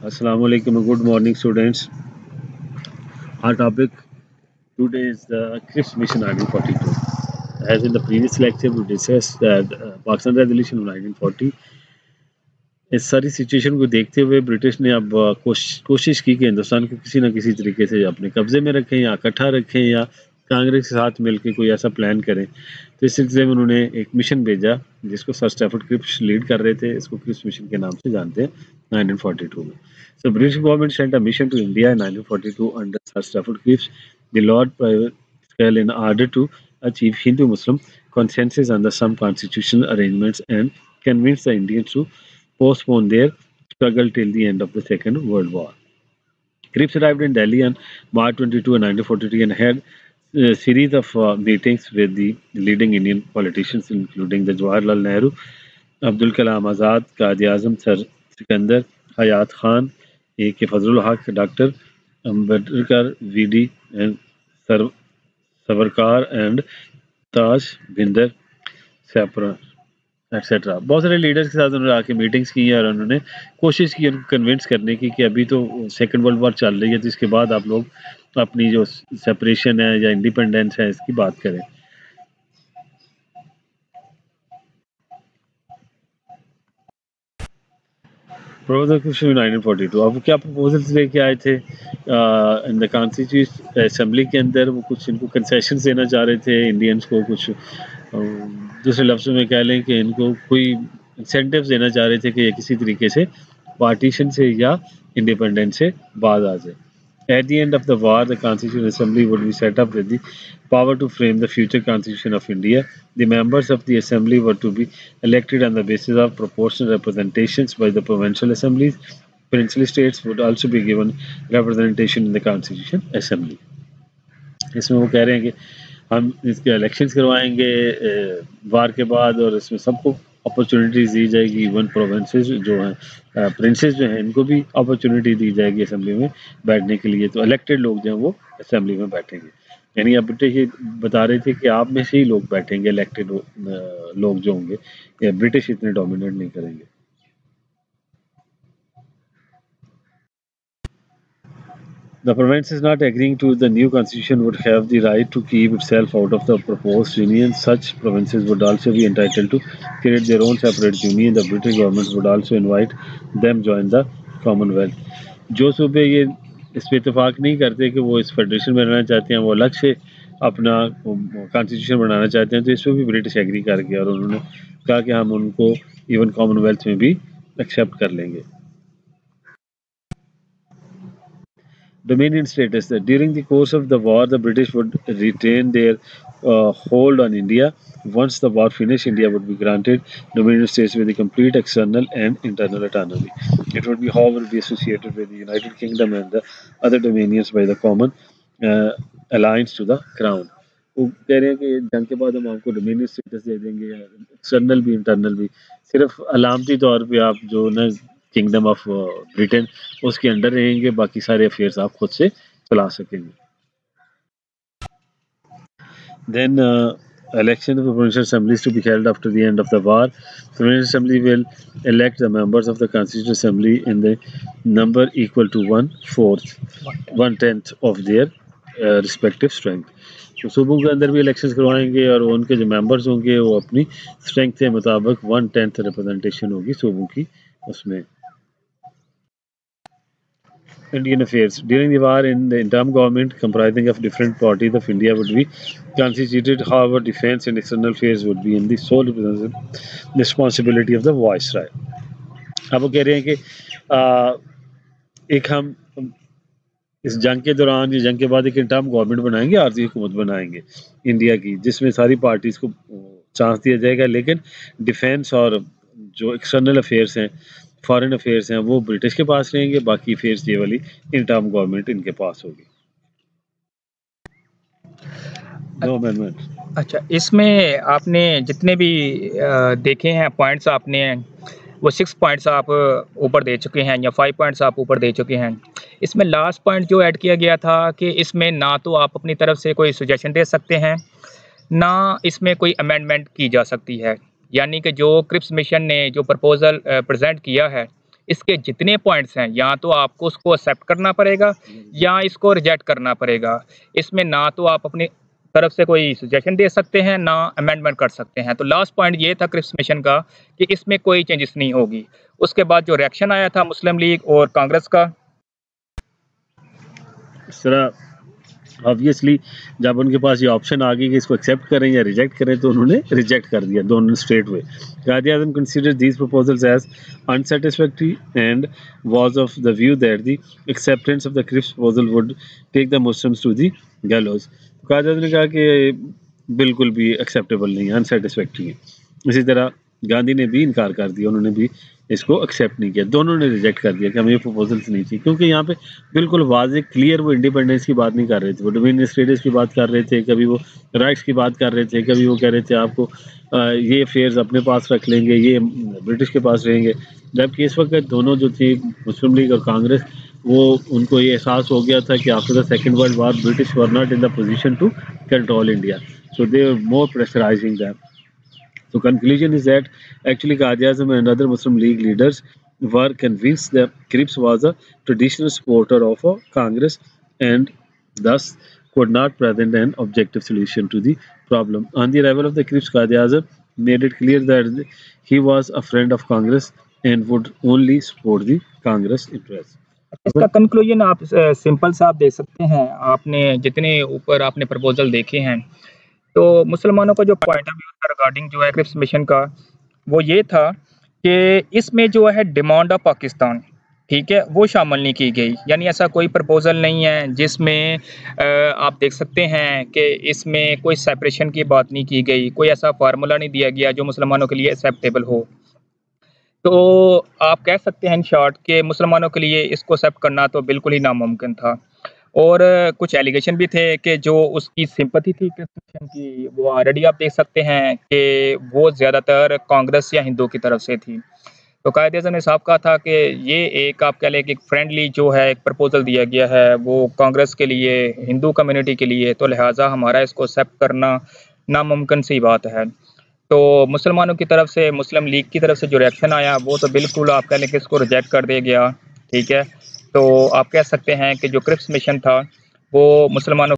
Assalamu alaikum and good morning, students. Our topic today is the CRIPS Mission 1942. As in the previous lecture, we discussed that Pakistan Resolution of 1940. इस सारी situation को देखते हुए British ने अब कोशिश की कि हिंदुस्तान को किसी न किसी तरीके से अपने कब्जे में रखें या इकट्ठा रखें या कांग्रेस के साथ मिलकर कोई ऐसा प्लान करें। तो इस सिलसिले में उन्होंने एक मिशन भेजा जिसको सर स्टैफर्ड क्रिप्स लीड कर रहे थे। इसको क्रिप्स मिशन के नाम से जानते हैं 1942 में। So British government sent a mission to India in 1942 under Sir Stafford Cripps, the Lord Private in order to achieve Hindu-Muslim consensus under some constitutional arrangements and convince the Indians to postpone their struggle till the end of the Second World War. Cripps arrived in Delhi on March 22, 1943 and had a series of meetings with the leading Indian politicians, including the Jawaharlal Nehru, Abdul Kalam Azad, Quaid-e-Azam, Sir Sikandar, Hayat Khan, A.K. Fazlul Haq, Dr. Ambedkar, V.D. and Savarkar and Taj Bhinder Sapra etcetera. बहुत सारे leaders के साथ उन्होंने आके meetings की और उन्होंने कोशिश की उनको कन्विंस करने की कि अभी तो सेकेंड वर्ल्ड वॉर चल रही है, तो इसके बाद आप लोग अपनी जो सेपरेशन है या इंडिपेंडेंस है इसकी बात करें। प्रपोजल 1942 अब क्या प्रपोजल्स लेके आए थे इन द कॉन्स्टिट्यूशन असेंबली के अंदर। वो कुछ इनको कंसेशन देना चाह रहे थे इंडियंस को, कुछ दूसरे लफ्ज़ों में कह लें कि इनको कोई इंसेंटिव्स देना चाह रहे थे कि ये किसी तरीके से पार्टीशन से या इंडिपेंडेंस से बाज आ जाए। At the end of the war, the Constitutional Assembly would be set up with the power to frame the future Constitution of India. The members of the Assembly were to be elected on the basis of proportional representations by the provincial assemblies. Princely states would also be given representation in the Constitution Assembly. इसमें वो कह रहे हैं कि हम इसके elections करवाएंगे वार के बाद और इसमें सबको अपॉर्चुनिटीज़ दी जाएगी। इवन प्रोविंसेस जो हैं प्रिंसेस जो हैं इनको भी अपॉर्चुनिटी दी जाएगी असेंबली में बैठने के लिए। तो इलेक्टेड लोग जो हैं वो असेंबली में बैठेंगे। यानी अब ब्रिटिश ये बता रहे थे कि आप में से ही लोग बैठेंगे, इलेक्टेड लोग जो होंगे। ब्रिटिश इतने डोमिनेट नहीं करेंगे। The provinces not agreeing to the new constitution would have the right to keep itself out of the proposed union. Such provinces would also be entitled to create their own separate union. The British government would also invite them join the Commonwealth. जो सूबे ये इस पर इतफाक नहीं करते कि वो इस फेडरेशन में रहना चाहते हैं, वो अलग से अपना कॉन्स्टिट्यूशन बनाना चाहते हैं, तो इस पर भी ब्रिटिश एग्री कर गया और उन्होंने कहा कि हम उनको इवन कॉमनवेल्थ में भी एक्सेप्ट कर लेंगे। Dominion status that during the course of the war, the British would retain their hold on India. Once the war finished, India would be granted dominion status with the complete external and internal autonomy. It would be, however, be associated with the United Kingdom and the other dominions by the common alliance to the crown. वो कह रहे हैं कि जंग के बाद हम आपको डोमिनियन स्टेटस दे देंगे, एक्सटर्नल भी इंटरनल भी। सिर्फ अलामती तौर पे आप जो ना किंगडम ऑफ ब्रिटेन उसके अंडर रहेंगे, बाकी सारे अफेयर्स आप खुद से चला सकेंगे। Then election of the provincial assemblies to be held after the end of the war. The provincial assembly will elect the members of the constituent assembly in the number equal to 1/10 of their respective strength. तो सूबों के अंदर भी elections करवाएंगे और उनके जो members होंगे वो अपनी स्ट्रेंथ के मुताबिक 1/10 रिप्रेजेंटेशन होगी सूबों की उसमें। Indian affairs. During the war, in the interim government comprising of different parties of India would be constituted. However, defense and external affairs would be in the sole responsibility of the viceroy. अब वो कह रहे हैं कि एक हम इस जंग के दौरान या जंग के बाद एक इंटर्म गवर्नमेंट बनाएंगे, आर्जी हुकूमत बनाएंगे इंडिया की, जिसमें सारी पार्टीज को चांस दिया जाएगा, लेकिन डिफेंस और जो एक्सटर्नल अफेयर्स हैं, फॉरेन अफेयर्स हैं, वो ब्रिटिश के पास रहेंगे, बाकी अफेयर्स ये वाली इंटर्म गवर्नमेंट इनके पास होगी। No amendment. अच्छा, इसमें आपने जितने भी देखे हैं पॉइंट्स, आपने वो 6 पॉइंट्स आप ऊपर दे चुके हैं या 5 पॉइंट्स आप ऊपर दे चुके हैं। इसमें लास्ट पॉइंट जो ऐड किया गया था कि इसमें ना तो आप अपनी तरफ से कोई सजेशन दे सकते हैं, ना इसमें कोई अमेंडमेंट की जा सकती है। यानी कि जो क्रिप्स मिशन ने जो प्रपोज़ल प्रेजेंट किया है, इसके जितने पॉइंट्स हैं या तो आपको उसको एक्सेप्ट करना पड़ेगा या इसको रिजेक्ट करना पड़ेगा। इसमें ना तो आप अपनी तरफ से कोई सजेशन दे सकते हैं, ना अमेंडमेंट कर सकते हैं। तो लास्ट पॉइंट ये था क्रिप्स मिशन का कि इसमें कोई चेंजेस नहीं होगी। उसके बाद जो रिएक्शन आया था मुस्लिम लीग और कांग्रेस का, इस तरह ऑब्वियसली जब उनके पास ये ऑप्शन आ गई कि इसको एक्सेप्ट करें या रिजेक्ट करें, तो उन्होंने रिजेक्ट कर दिया दोनों straight way. Quaid-e-Azam considered these proposals as unsatisfactory and was of the view that the acceptance of the Cripps proposal would take the Muslims to the gallows। Quaid-e-Azam ने कहा कि बिल्कुल भी एक्सेप्टेबल नहीं है, अनसेटिस्फैक्ट्री है। इसी तरह गांधी ने भी इनकार कर दिया, उन्होंने भी इसको एक्सेप्ट नहीं किया, दोनों ने रिजेक्ट कर दिया कि हमें ये प्रपोजल्स नहीं चाहिए, क्योंकि यहाँ पे बिल्कुल वाज़ेह क्लियर वो इंडिपेंडेंस की बात नहीं कर रहे थे, वो डोमिनियन स्टेटस की बात कर रहे थे, कभी वो राइट्स की बात कर रहे थे, कभी वो कह रहे थे आपको ये अफेयर्स अपने पास रख लेंगे, ये ब्रिटिश के पास रहेंगे। जबकि इस वक्त दोनों जो थी मुस्लिम लीग और कांग्रेस, वो उनको ये एहसास हो गया था कि after the second world war British were not in the position to control India, so they were more pressurising them. So conclusion is that actually Quaid-e-Azam and other Muslim League leaders were convinced that Cripps was a traditional supporter of a Congress and thus could not present an objective solution to the problem. On the arrival of the Cripps, Quaid-e-Azam made it clear that he was a friend of Congress and would only support the Congress interests. इसका conclusion आप simple सा आप दे सकते हैं। आपने जितने ऊपर आपने प्रपोजल देखे हैं, तो मुसलमानों का जो पॉइंट ऑफ व्यू था रिगार्डिंग जो है क्रिप्स मिशन का, वो ये था कि इसमें जो है डिमांड ऑफ पाकिस्तान, ठीक है, वो शामिल नहीं की गई। यानी ऐसा कोई प्रपोजल नहीं है जिसमें आप देख सकते हैं कि इसमें कोई सेपरेशन की बात नहीं की गई, कोई ऐसा फार्मूला नहीं दिया गया जो मुसलमानों के लिए एक्सेप्टेबल हो। तो आप कह सकते हैं इन शॉर्ट कि मुसलमानों के लिए इसको एक्सेप्ट करना तो बिल्कुल ही नामुमकिन था। और कुछ एलिगेशन भी थे कि जो उसकी सिंपैथी थी क्रिप्स की, वो ऑलरेडी आप देख सकते हैं कि वो ज़्यादातर कांग्रेस या हिंदू की तरफ से थी। तो कायद-ए-आज़म ने साफ कहा था कि ये एक आप कह लें कि फ्रेंडली जो है एक प्रपोजल दिया गया है वो कांग्रेस के लिए, हिंदू कम्युनिटी के लिए, तो लिहाजा हमारा इसको एक्सेप्ट करना नामुमकिन सी बात है। तो मुसलमानों की तरफ से, मुस्लिम लीग की तरफ से जो रिएक्शन आया वो तो बिल्कुल आप कह लें कि इसको रिजेक्ट कर दिया गया, ठीक है। तो आप कह सकते हैं कि जो क्रिप्स मिशन था वो मुसलमानों